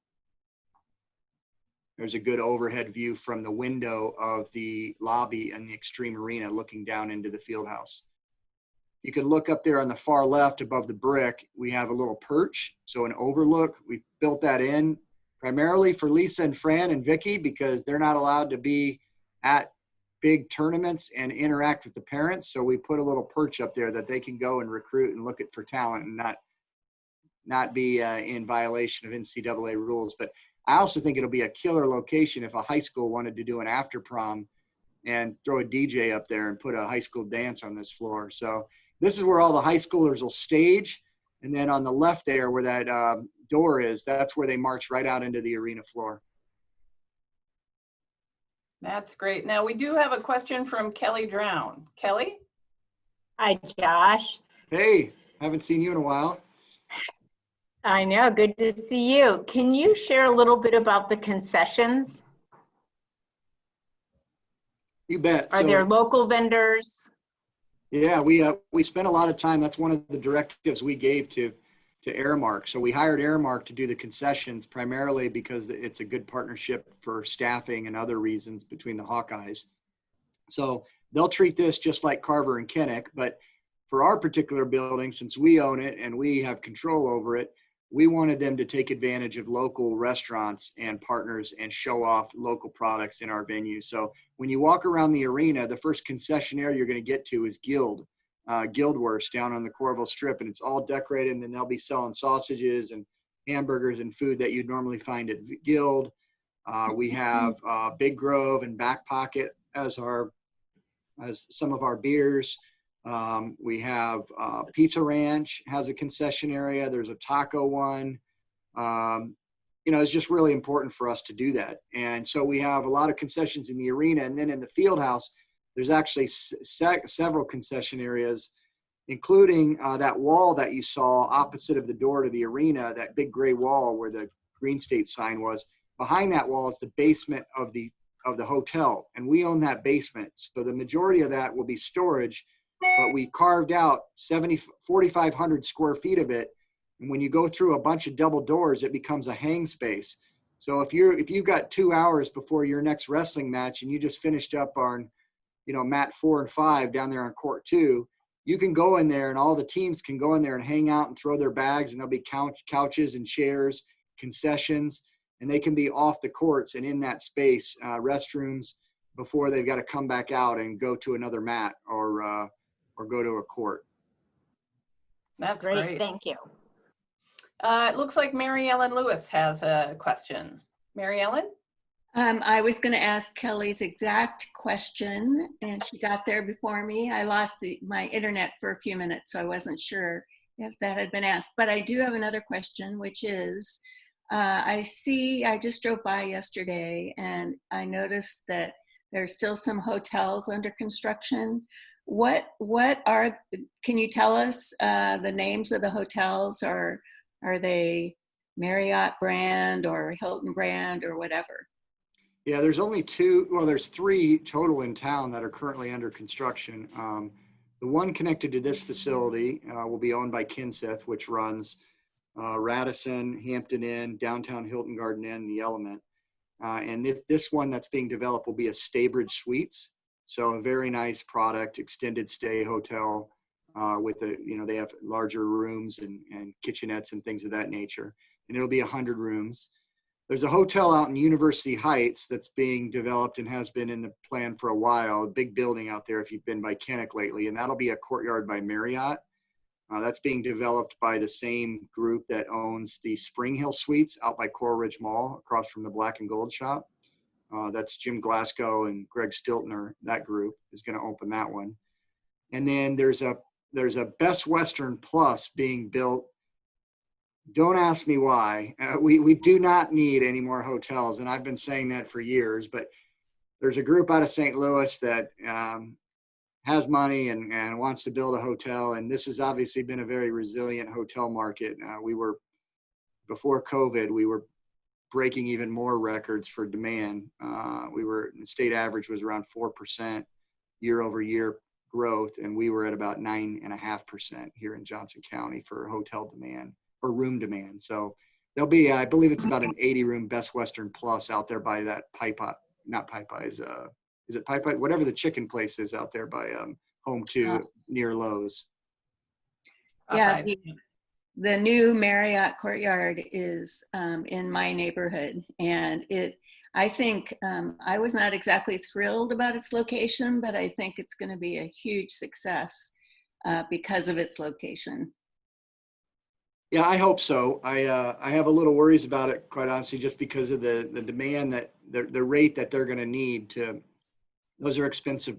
There's a good overhead view from the window of the lobby and the Xtream arena looking down into the Fieldhouse. You can look up there on the far left above the brick. We have a little perch, so an overlook. We built that in primarily for Lisa and Fran and Vicky because they're not allowed to be at big tournaments and interact with the parents. So we put a little perch up there that they can go and recruit and look at for talent and not be in violation of NCAA rules. But I also think it'll be a killer location if a high school wanted to do an after prom and throw a DJ up there and put a high school dance on this floor. So this is where all the high schoolers will stage. And then on the left there where that door is, that's where they march right out into the arena floor. That's great. Now we do have a question from Kelly Drown. Kelly? Hi, Josh. Hey, haven't seen you in a while. I know, good to see you. Can you share a little bit about the concessions? You bet. Are there local vendors? Yeah, we spent a lot of time. That's one of the directives we gave to Airmark. So we hired Airmark to do the concessions primarily because it's a good partnership for staffing and other reasons between the Hawkeyes. So they'll treat this just like Carver and Kinnick, but for our particular building, since we own it and we have control over it, we wanted them to take advantage of local restaurants and partners and show off local products in our venue. So when you walk around the arena, the first concessionaire you're going to get to is Guildwurst down on the Coralville Strip, and it's all decorated, and then they'll be selling sausages and hamburgers and food that you'd normally find at Guild. We have Big Grove and Back Pocket as some of our beers. We have Pizza Ranch has a concession area. There's a taco one. It's just really important for us to do that. And so we have a lot of concessions in the arena, and then in the Fieldhouse, there's actually several concession areas including that wall that you saw opposite of the door to the arena, that big gray wall where the GreenState sign was. Behind that wall is the basement of the hotel, and we own that basement. So the majority of that will be storage, but we carved out 4,500 square feet of it. And when you go through a bunch of double doors, it becomes a hang space. So if you've got 2 hours before your next wrestling match and you just finished up on, mat 4 and 5 down there on court 2, you can go in there and all the teams can go in there and hang out and throw their bags, and there'll be couches and chairs, concessions, and they can be off the courts and in that space, restrooms, before they've got to come back out and go to another mat or go to a court. That's Great, great. thank you. It looks like Mary Ellen Lewis has a question. Mary Ellen? I was going to ask Kelly's exact question, and she got there before me. I lost my internet for a few minutes, so I wasn't sure if that had been asked. But I do have another question, which is, I just drove by yesterday, and I noticed that there's still some hotels under construction. Can you tell us the names of the hotels, or are they Marriott brand or Hilton brand or whatever? Yeah, there's only there's 3 total in town that are currently under construction. The one connected to this facility will be owned by Kinseth, which runs Radisson, Hampton Inn, Downtown Hilton Garden Inn, the Element. And this one that's being developed will be a Staybridge Suites. So a very nice product, extended stay hotel with they have larger rooms and kitchenettes and things of that nature. And it'll be 100 rooms. There's a hotel out in University Heights that's being developed and has been in the plan for a while, a big building out there if you've been by Kenneck lately, and that'll be a Courtyard by Marriott. That's being developed by the same group that owns the Spring Hill Suites out by Coral Ridge Mall across from the Black and Gold shop. That's Jim Glasgow and Greg Stiltner. That group is going to open that one. And then there's a Best Western Plus being built. Don't ask me why. We do not need any more hotels, and I've been saying that for years. But there's a group out of St. Louis that has money and wants to build a hotel, and this has obviously been a very resilient hotel market. Before COVID, we were breaking even more records for demand. The state average was around 4% year over year growth, and we were at about 9.5% here in Johnson County for hotel demand or room demand. So there'll be, I believe it's about an 80-room Best Western Plus out there by that is it Pipe? Whatever the chicken place is out there by Home 2 near Lowe's. Yeah, the new Marriott Courtyard is in my neighborhood, and I think I was not exactly thrilled about its location, but I think it's going to be a huge success because of its location. Yeah, I hope so. I have a little worries about it, quite honestly, just because of the demand that the rate that they're going to need to. Those are expensive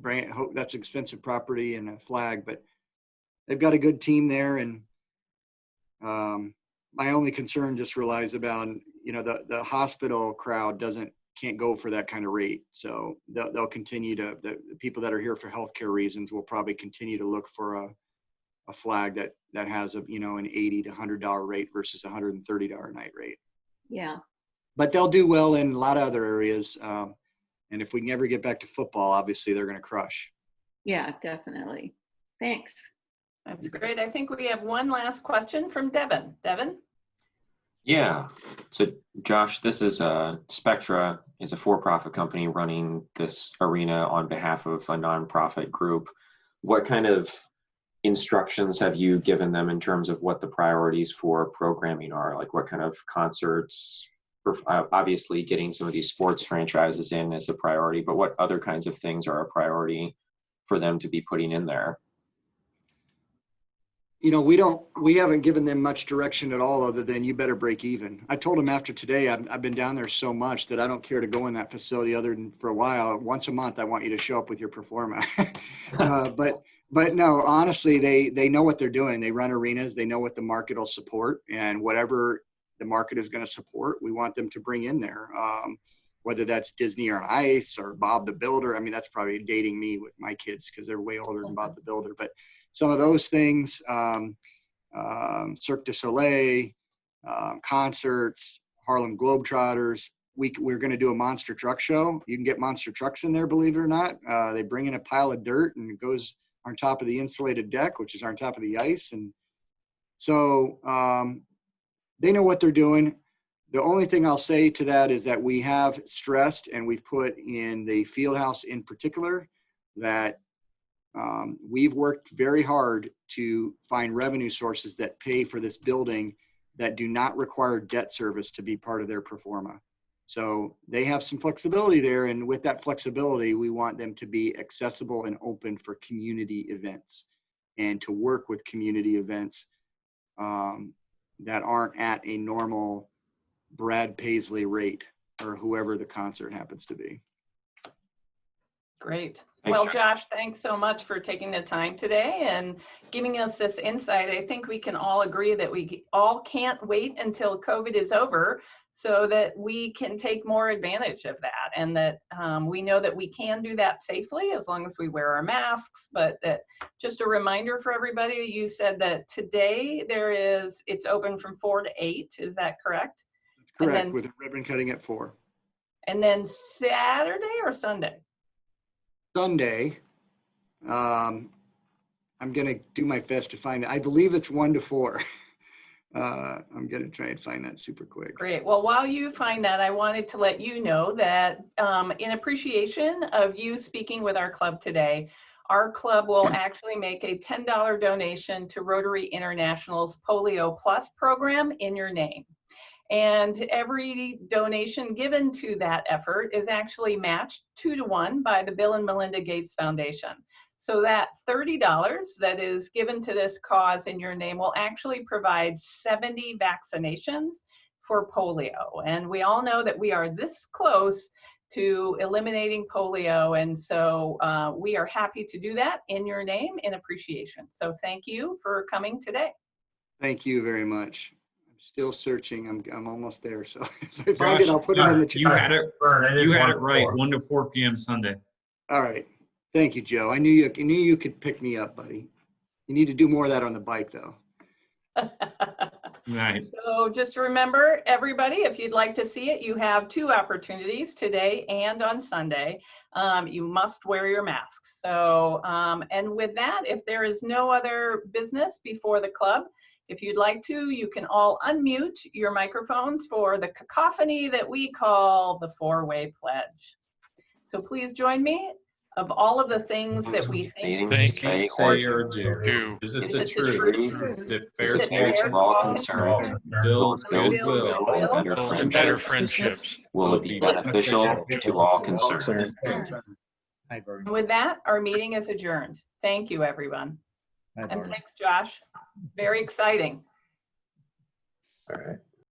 that's expensive property and a flag, but they've got a good team there. And my only concern just relies about, the hospital crowd can't go for that kind of rate. So they'll continue the people that are here for healthcare reasons will probably continue to look for a flag that has an $80 to $100 rate versus $130 a night rate. Yeah. But they'll do well in a lot of other areas. And if we can ever get back to football, obviously they're going to crush. Yeah, definitely. Thanks. That's great. I think we have one last question from Devin. Devin? Yeah. So Josh, this is Spectra is a for-profit company running this arena on behalf of a nonprofit group. What kind of instructions have you given them in terms of what the priorities for programming are? Like what kind of concerts? Obviously getting some of these sports franchises in is a priority, but what other kinds of things are a priority for them to be putting in there? We haven't given them much direction at all other than you better break even. I told them after today, I've been down there so much that I don't care to go in that facility other than for a while. Once a month, I want you to show up with your performa. But no, honestly, they know what they're doing. They run arenas. They know what the market will support, and whatever the market is going to support, we want them to bring in there. Whether that's Disney on Ice or Bob the Builder. I mean, that's probably dating me with my kids because they're way older than Bob the Builder. But some of those things, Cirque du Soleil, concerts, Harlem Globetrotters. We're going to do a monster truck show. You can get monster trucks in there, believe it or not. They bring in a pile of dirt and it goes on top of the insulated deck, which is on top of the ice. And so they know what they're doing. The only thing I'll say to that is that we have stressed, and we've put in the Fieldhouse in particular, that we've worked very hard to find revenue sources that pay for this building that do not require debt service to be part of their pro forma. So they have some flexibility there, and with that flexibility, we want them to be accessible and open for community events and to work with community events that aren't at a normal Brad Paisley rate or whoever the concert happens to be. Great. Thanks, Well, Josh, thanks so much for taking the time today and giving us this insight. I think we can all agree that we all can't wait until COVID is over so that we can take more advantage of that, and that we know that we can do that safely as long as we wear our masks. But that, just a reminder for everybody, you said that today it's open from 4 to 8. Is that correct? That's correct, then, with a ribbon cutting at 4. And then Saturday or Sunday? Sunday, I'm going to do my best to find it. I believe it's 1 to 4. I'm going to try and find that super quick. Great. Well, while you find that, I wanted to let you know that in appreciation of you speaking with our club today, our club will actually make a $10 donation to Rotary International's Polio Plus program in your name. And every donation given to that effort is actually matched 2 to 1 by the Bill and Melinda Gates Foundation. So that $30 that is given to this cause in your name will actually provide 70 vaccinations for polio. And we all know that we are this close to eliminating polio. And so we are happy to do that in your name in appreciation. So thank you for coming today. Thank you very much. Still searching. I'm almost there. So if I find it, I'll put it in the chat. You had it right. 1 to 4 p.m. Sunday. All right. Thank you, Joe. I knew you could pick me up, buddy. You need to do more of that on the bike, though. Nice. So just remember, everybody, if you'd like to see it, you have 2 opportunities today and on Sunday. You must wear your masks. So, and with that, if there is no other business before the club, if you'd like to, you can all unmute your microphones for the cacophony that we call the 4-way pledge. So please join me. Of all of the things that we think, say, or do. Is it the truth? Is it fair to all concerned? Build goodwill and better friendships. Will it be beneficial to all concerned? And with that, our meeting is adjourned. Thank you, everyone. And thanks, Josh. Very exciting. All right.